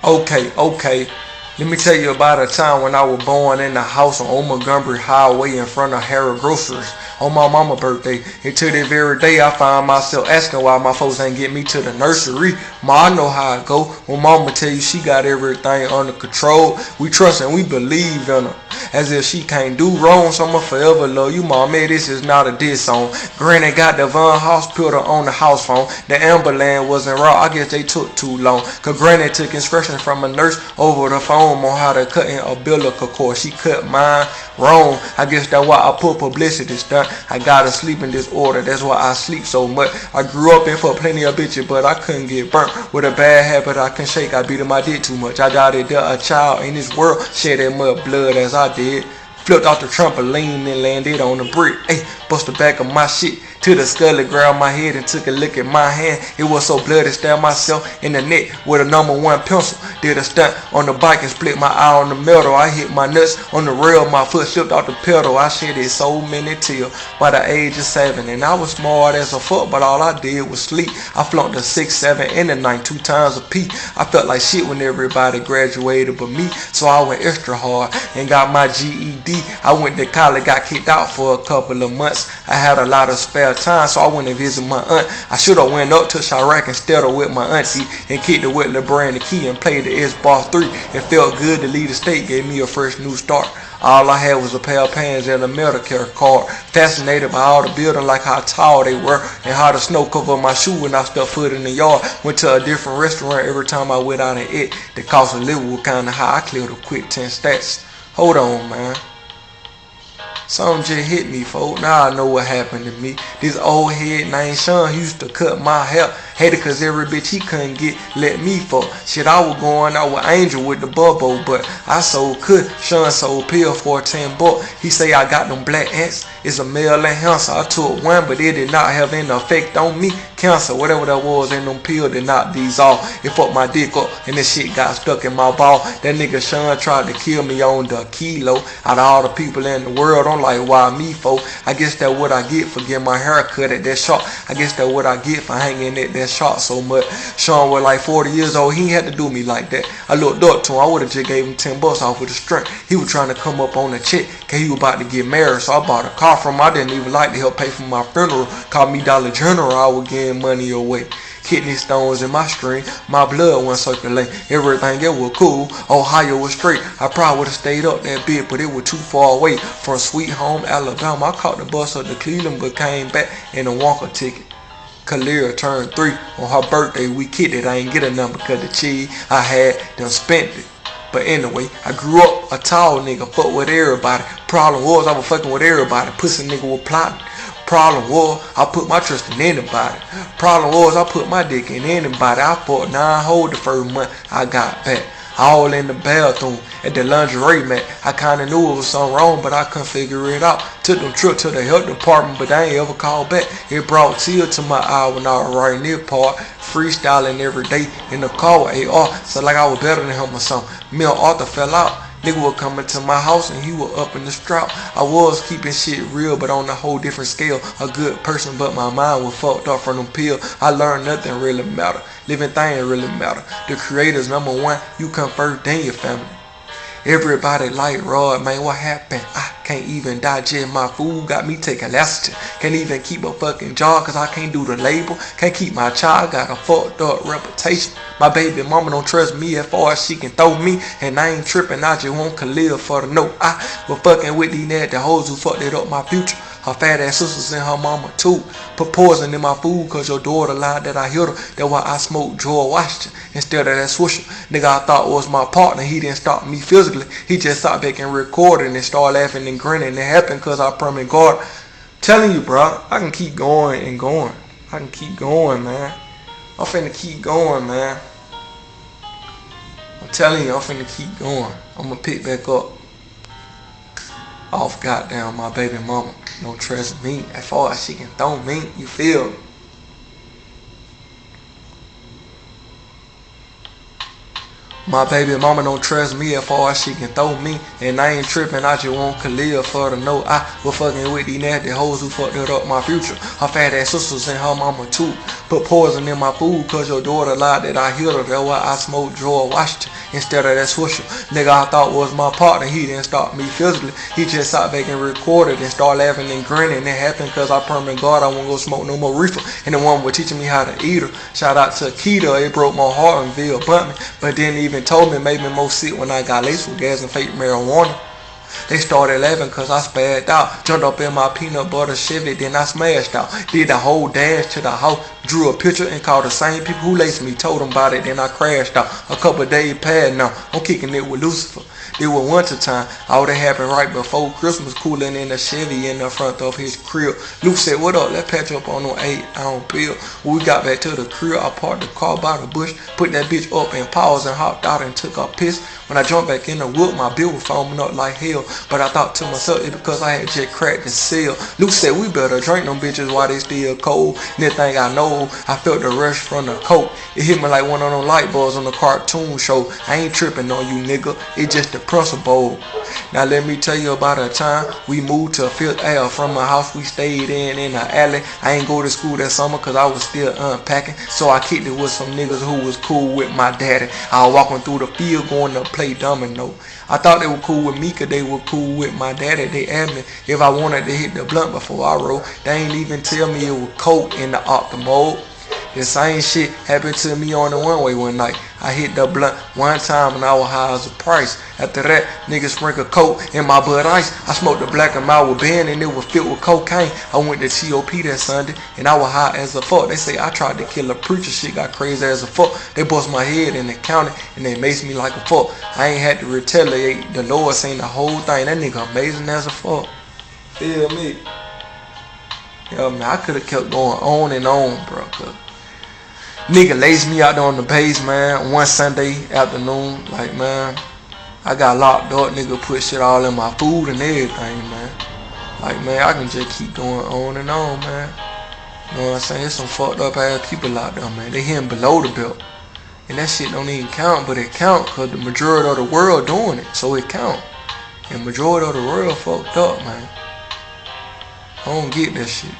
Okay. Let me tell you about a time when I was born in the house on Montgomery Highway in front of Harry Groceries on my mama's birthday. And to this very day, I find myself asking why my folks ain't get me to the nursery. Ma, I know how it go. When mama tell you she got everything under control, we trust and we believe in her. As if she can't do wrong, so I'ma forever love you, mom. Man, this is not a diss song. Granny got the Von Hospital on the house phone. The ambulance wasn't raw, I guess they took too long. Cause Granny took instructions from a nurse over the phone on how to cut in umbilical cord. She cut mine wrong. I guess that's why I put publicity stunt. I got a sleeping disorder, that's why I sleep so much. I grew up in for plenty of bitches, but I couldn't get burnt. With a bad habit I can shake, I beat him, I did too much. I doubted that a child in this world shed that much blood as I did. Flipped off the trampoline and landed on the brick. Hey, bust the back of my shit to the skull, grabbed my head and took a look at my hand. It was so bloody, stabbed myself in the neck with a #1 pencil. Did a stunt on the bike and split my eye on the metal. I hit my nuts on the rail, my foot slipped off the pedal. I shedded so many tears by the age of 7. And I was smart as a fuck, but all I did was sleep. I flunked the 6, 7, and the 9 2 times a P. I felt like shit when everybody graduated but me. So I went extra hard and got my GED. I went to college, got kicked out for a couple of months. I had a lot of spare time, so I went and visit my aunt. I should have went up to Chirac instead of with my auntie and kicked it with LeBron the key and played the Xbox 3. It felt good to leave the state, gave me a fresh new start. All I had was a pair of pants and a Medicare card. Fascinated by all the buildings, like how tall they were and how the snow covered my shoe when I stepped foot in the yard. Went to a different restaurant every time I went out and ate. The cost of living was kinda high. I cleared a quick 10 stats. Hold on, man. Something just hit me, folks. Now I know what happened to me. This old head named Sean used to cut my hair. Hated cause every bitch he couldn't get let me fuck. Shit, I was going out with Angel with the bubble, but I sold could. Sean sold pill for 10 bucks. He say I got them black ants. It's a male enhancer. I took one, but it did not have any effect on me. Cancer, whatever that was in them pills did not dissolve. It fucked my dick up and this shit got stuck in my ball. That nigga Sean tried to kill me on the kilo. Out of all the people in the world, I'm like, why me, folk? I guess that what I get for getting my hair cut at that shop. I guess that what I get for hanging at that shop so much. Sean was like 40 years old. He ain't had to do me like that. I looked up to him. I would have just gave him 10 bucks off with a strength. He was trying to come up on a check cause he was about to get married. So I bought a car from him. I didn't even like to help pay for my funeral. Called me Dollar General. I was getting money away. Kidney stones in my stream, my blood wasn't circulating, everything else was cool, Ohio was straight. I probably would have stayed up that bit, but it was too far away from sweet home Alabama. I caught the bus up to Cleveland, but came back in a Wonka ticket. Kalia turned 3 on her birthday. We kicked it. I ain't get a number cause the cheese I had done spent it. But anyway, I grew up a tall nigga, fuck with everybody. Problem was I was fucking with everybody. Pussy nigga was plotting. Problem was I put my trust in anybody. Problem was I put my dick in anybody. I fought 9 holes the first month I got back. All in the bathroom, at the lingerie mat. I kinda knew it was something wrong, but I couldn't figure it out. Took them trip to the health department, but they ain't ever called back. It brought tears to my eye when I was writing this part. Freestyling every day in the car with AR. So like I was better than him or something. Me and Arthur fell out. Nigga was coming to my house and he was up in the strap. I was keeping shit real, but on a whole different scale. A good person, but my mind was fucked up from them pills. I learned nothing really matter. Living things really matter. The creator's #1. You come first, then your family. Everybody like Rod, man, what happened? I can't even digest my food, got me taking lecture. Can't even keep a fucking job cause I can't do the label. Can't keep my child, got a fucked up reputation. My baby mama don't trust me as far as she can throw me. And I ain't tripping, I just want Khalil for the note. I was fucking with these nasty hoes who fucked it up my future. Her fat ass sisters and her mama too. Put poison in my food cause your daughter lied that I hit her. That's why I smoked George Washington instead of that Swisher. Nigga I thought was my partner. He didn't stop me physically. He just stopped back and recording and started laughing and grinning. It happened cause I permanent guard. Telling you bro, I can keep going and going. I can keep going, man. I'm finna keep going, man. I'm telling you, I'm finna keep going. I'm gonna pick back up off goddamn my baby mama. Don't trust me as far as she can throw me. You feel me? My baby mama don't trust me as far as she can throw me. And I ain't tripping, I just want Khalil for to know I was fucking with these nasty hoes who fucked up my future. Her fat ass sisters and her mama too. Put poison in my food cause your daughter lied that I hit her. That's why I smoked George Washington instead of that Swisher. Nigga I thought was my partner, he didn't stop me physically. He just sat back and recorded and started laughing and grinning. It happened cause I promised God I won't go smoke no more reefer. And the one was teaching me how to eat her. Shout out to Keita, it broke my heart and Ville bumped me. But didn't even told me, made me more sick when I got laced with gas and fake marijuana. They started laughing cause I spazzed out. Jumped up in my peanut butter Chevy, then I smashed out. Did the whole dash to the house, drew a picture and called the same people who laced me, told them about it, then I crashed out. A couple days passed now, I'm kicking it with Lucifer. It was winter time, all that happened right before Christmas, cooling in the Chevy in the front of his crib. Luke said, what up, let's patch up on no 8-ounce bill. When we got back to the crib, I parked the car by the bush, put that bitch up and paused and hopped out and took a piss. When I jumped back in the wood, my bill was foaming up like hell. But I thought to myself, it's because I had just cracked the seal. Luke said, we better drink them bitches while they still cold. Next thing I know, I felt the rush from the coke. It hit me like one of them light bulbs on the cartoon show. I ain't tripping on you, nigga. It's just the principle. Now let me tell you about a time we moved to Fifth Ave from a house we stayed in the alley. I ain't go to school that summer cause I was still unpacking. So I kicked it with some niggas who was cool with my daddy. I was walking through the field going to play domino. I thought they were cool with me cause they were cool with my daddy. They asked me if I wanted to hit the blunt before I rolled. They ain't even tell me it was coke in the Optimo. The same shit happened to me on the one-way one night. I hit the blunt one time and I was high as a price. After that, niggas sprinkled coke in my Bud Ice. I smoked the black and mild with Ben and it was filled with cocaine. I went to T.O.P. that Sunday and I was high as a fuck. They say I tried to kill a preacher, shit got crazy as a fuck. They bust my head in the county and they maced me like a fuck. I ain't had to retaliate. The Lord seen the whole thing. That nigga amazing as a fuck. Feel me? Yo, man, I could have kept going on and on, bro. Nigga laced me out there on the base, man, one Sunday afternoon. Like, man, I got locked up. Nigga put shit all in my food and everything, man. Like, man, I can just keep going on and on, man. You know what I'm saying? There's some fucked up ass people out there, man. They hitting below the belt. And that shit don't even count, but it count because the majority of the world doing it. So it count. And majority of the world fucked up, man. I don't get that shit.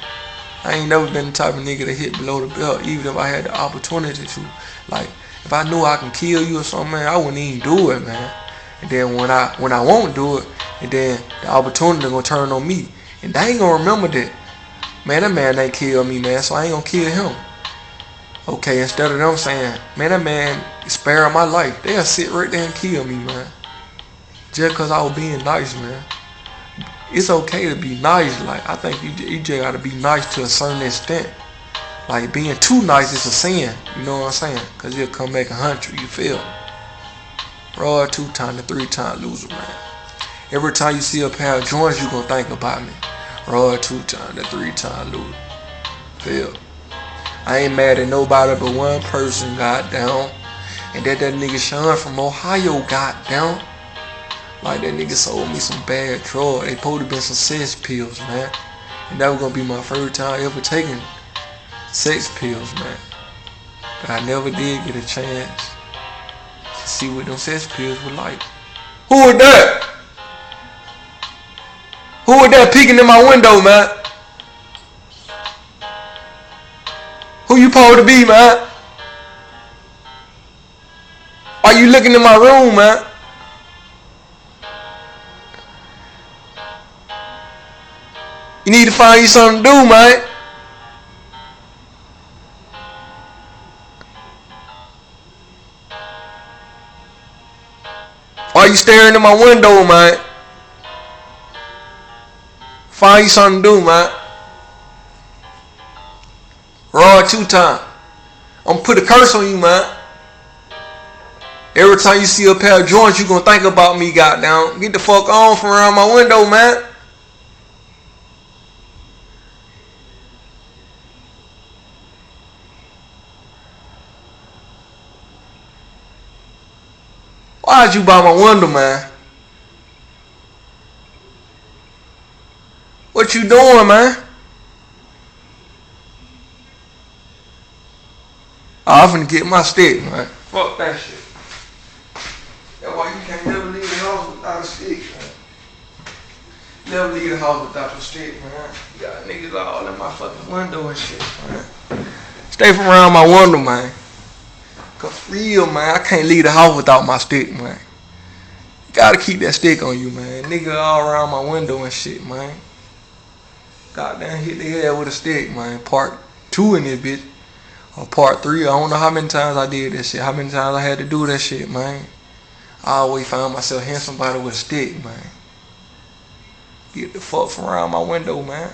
I ain't never been the type of nigga to hit below the belt, even if I had the opportunity to. Like, if I knew I can kill you or something, man, I wouldn't even do it, man. And then when I won't do it, and then the opportunity gonna turn on me. And they ain't gonna remember that. Man, that man ain't kill me, man, so I ain't gonna kill him. Okay, instead of them saying, man, that man spared my life, they'll sit right there and kill me, man. Just cause I was being nice, man. It's okay to be nice. Like, I think you just gotta be nice to a certain extent. Like, being too nice is a sin. You know what I'm saying? Cause you'll come back 100. You feel? Raw 2-time to 3-time loser, man. Every time you see a pair of joints, you gonna think about me. Raw 2-time to 3-time loser. Feel? I ain't mad at nobody but one person, goddamn. And that nigga Sean from Ohio, goddamn. Like, that nigga sold me some bad drugs. They supposed to been some sex pills, man. And that was gonna be my first time ever taking sex pills, man. But I never did get a chance to see what them sex pills were like. Who was that? Who was that peeking in my window, man? Who you supposed to be, man? Are you looking in my room, man? You need to find you something to do, man. Why you staring in my window, man? Find you something to do, man. Raw 2-time. I'm gonna put a curse on you, man. Every time you see a pair of joints, you gonna think about me, goddamn. Get the fuck on from around my window, man. Why'd you by my window, man? What you doing, man? I'm finna get my stick, man. Fuck that shit. a stick, man. Never leave the house without your stick, man. You got niggas all in my fucking window and shit, man. Stay from around my window, man. Cause for real, man, I can't leave the house without my stick, man. You gotta keep that stick on you, man. Nigga all around my window and shit, man. Goddamn hit the head with a stick, man. Part 2 in this bitch. Or part 3. I don't know how many times I did that shit. How many times I had to do that shit, man. I always found myself hitting somebody with a stick, man. Get the fuck from around my window, man.